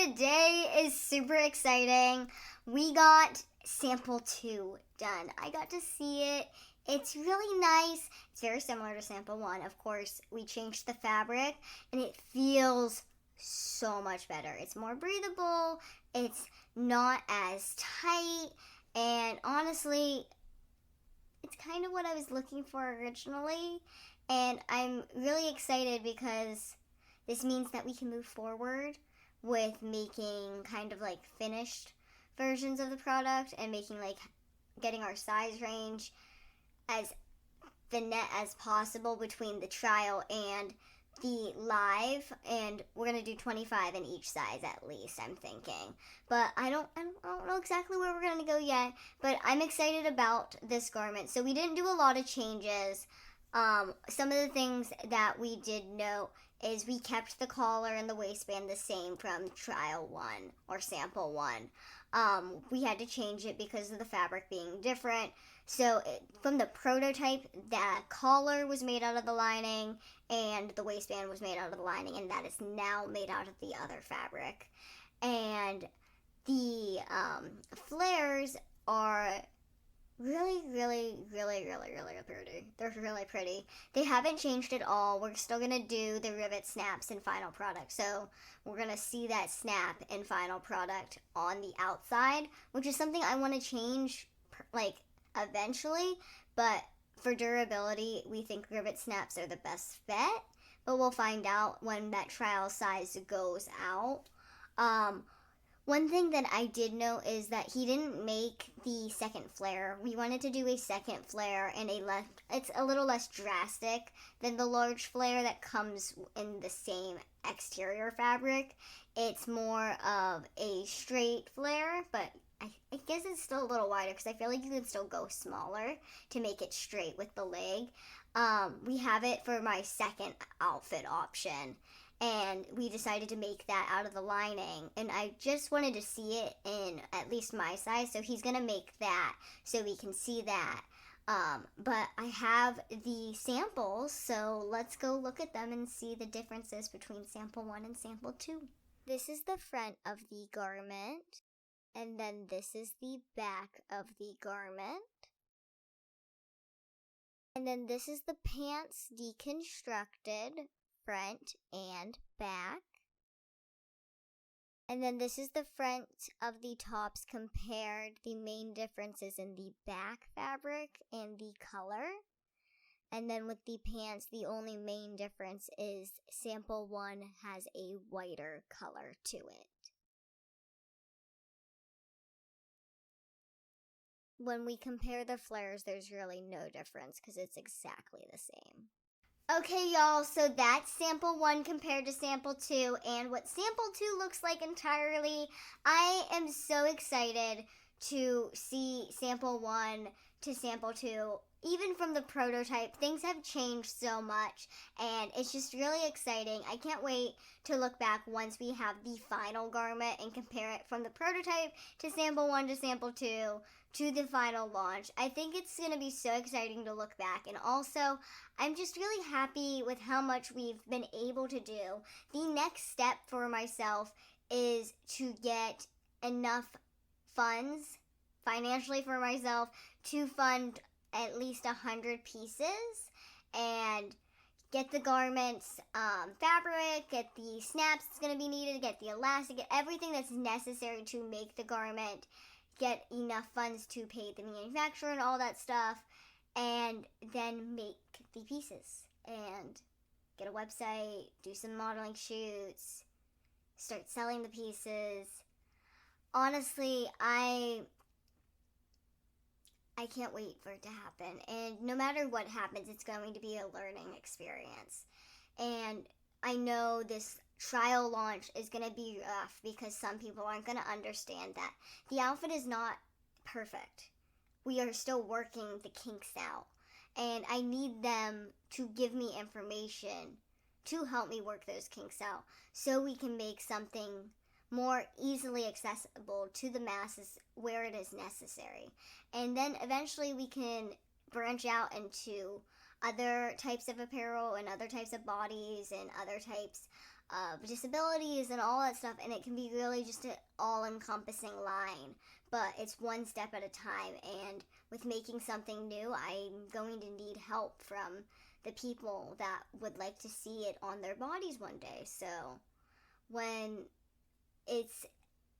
today is super exciting. We got sample 2 done. I got to see it. It's really nice. It's very similar to sample 1. Of course, we changed the fabric and it feels so much better. It's more breathable. It's not as tight. And honestly, it's kind of what I was looking for originally. And I'm really excited because this means that we can move forward with making kind of like finished versions of the product and making like getting our size range as the net as possible between the trial and the live, and we're gonna do 25 in each size at least, I'm thinking. But I don't know exactly where we're gonna go yet, but I'm excited about this garment. So we didn't do a lot of changes. Some of the things that we did note is we kept the collar and the waistband the same from trial 1 or sample 1. We had to change it because of the fabric being different. So from the prototype, that collar was made out of the lining and the waistband was made out of the lining, and that is now made out of the other fabric. And the flares are really pretty. They're really pretty. They haven't changed at all. We're still gonna do the rivet snaps in final product. So we're gonna see that snap in final product on the outside, which is something I want to change like eventually. But for durability, we think rivet snaps are the best bet. But we'll find out when that trial size goes out. One thing that I did know is that he didn't make the second flare. We wanted to do a second flare and it's a little less drastic than the large flare that comes in the same exterior fabric. It's more of a straight flare, but I guess it's still a little wider because I feel like you can still go smaller to make it straight with the leg. We have it for my second outfit option. And we decided to make that out of the lining, and I just wanted to see it in at least my size, so he's gonna make that so we can see that. But I have the samples, so let's go look at them and see the differences between sample 1 and sample 2. This is the front of the garment, and then this is the back of the garment. And then this is the pants deconstructed, front and back. And then this is the front of the tops compared. The main differences in the back fabric and the color. And then with the pants, the only main difference is sample 1 has a whiter color to it. When we compare the flares, there's really no difference because it's exactly the same. Okay, y'all, so that's sample 1 compared to sample 2, and what sample 2 looks like entirely. I am so excited to see sample 1 to sample 2. Even from the prototype, things have changed so much, and it's just really exciting. I can't wait to look back once we have the final garment and compare it from the prototype to sample 1 to sample 2 to the final launch. I think it's going to be so exciting to look back, and also I'm just really happy with how much we've been able to do. The next step for myself is to get enough funds financially for myself to fund at least 100 pieces and get the garments fabric, get the snaps that's going to be needed, get the elastic, get everything that's necessary to make the garment, get enough funds to pay the manufacturer and all that stuff, and then make the pieces and get a website, do some modeling shoots, start selling the pieces. Honestly, I can't wait for it to happen, and no matter what happens, it's going to be a learning experience. And I know this trial launch is going to be rough because some people aren't going to understand that the outfit is not perfect. We are still working the kinks out, and I need them to give me information to help me work those kinks out so we can make something more easily accessible to the masses where it is necessary. And then eventually we can branch out into other types of apparel and other types of bodies and other types disabilities and all that stuff, and it can be really just an all-encompassing line, but it's one step at a time. And with making something new, I'm going to need help from the people that would like to see it on their bodies one day. So when it's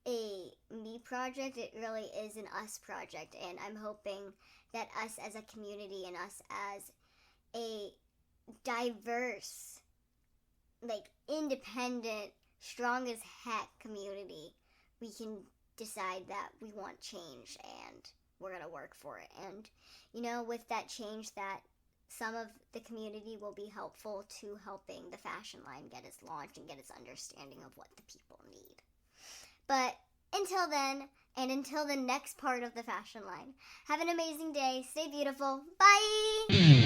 a me project, it really is an us project, and I'm hoping that us as a community and us as a diverse, like, independent, strong as heck community, we can decide that we want change and we're going to work for it. And, with that change, that some of the community will be helpful to helping the fashion line get its launch and get its understanding of what the people need. But until then, and until the next part of the fashion line, have an amazing day. Stay beautiful. Bye!